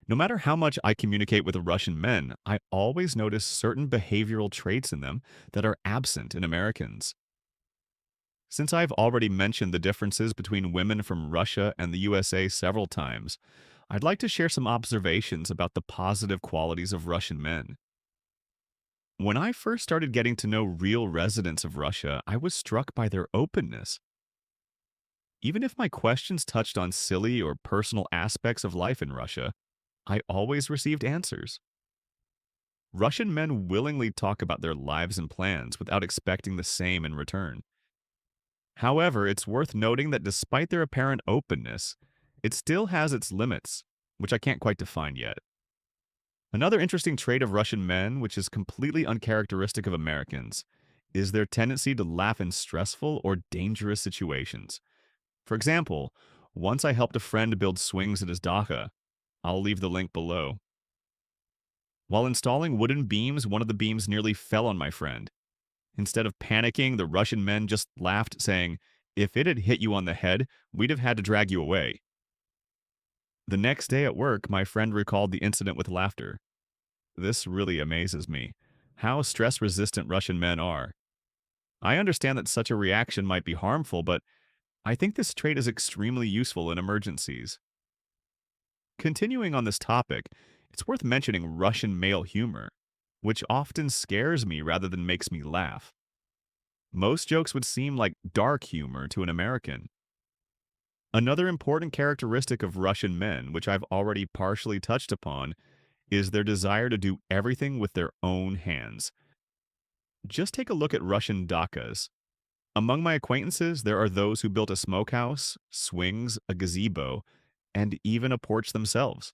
No matter how much I communicate with Russian men, I always notice certain behavioral traits in them that are absent in Americans. Since I've already mentioned the differences between women from Russia and the USA several times, I'd like to share some observations about the positive qualities of Russian men. When I first started getting to know real residents of Russia, I was struck by their openness. Even if my questions touched on silly or personal aspects of life in Russia, I always received answers. Russian men willingly talk about their lives and plans without expecting the same in return. However, it's worth noting that despite their apparent openness, it still has its limits, which I can't quite define yet. Another interesting trait of Russian men, which is completely uncharacteristic of Americans, is their tendency to laugh in stressful or dangerous situations. For example, once I helped a friend build swings at his dacha. I'll leave the link below. While installing wooden beams, one of the beams nearly fell on my friend. Instead of panicking, the Russian men just laughed, saying, "If it had hit you on the head, we'd have had to drag you away." The next day at work, my friend recalled the incident with laughter. This really amazes me. How stress resistant Russian men are. I understand that such a reaction might be harmful, but I think this trait is extremely useful in emergencies. Continuing on this topic, it's worth mentioning Russian male humor, which often scares me rather than makes me laugh. Most jokes would seem like dark humor to an American. Another important characteristic of Russian men, which I've already partially touched upon, is their desire to do everything with their own hands. Just take a look at Russian dachas. Among my acquaintances, there are those who built a smokehouse, swings, a gazebo, and even a porch themselves.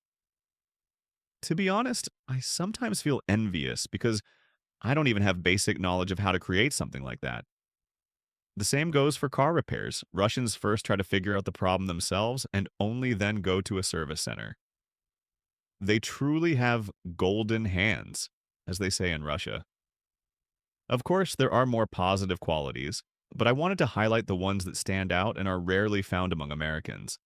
To be honest, I sometimes feel envious because I don't even have basic knowledge of how to create something like that. The same goes for car repairs. Russians first try to figure out the problem themselves and only then go to a service center. They truly have golden hands, as they say in Russia. Of course, there are more positive qualities, but I wanted to highlight the ones that stand out and are rarely found among Americans.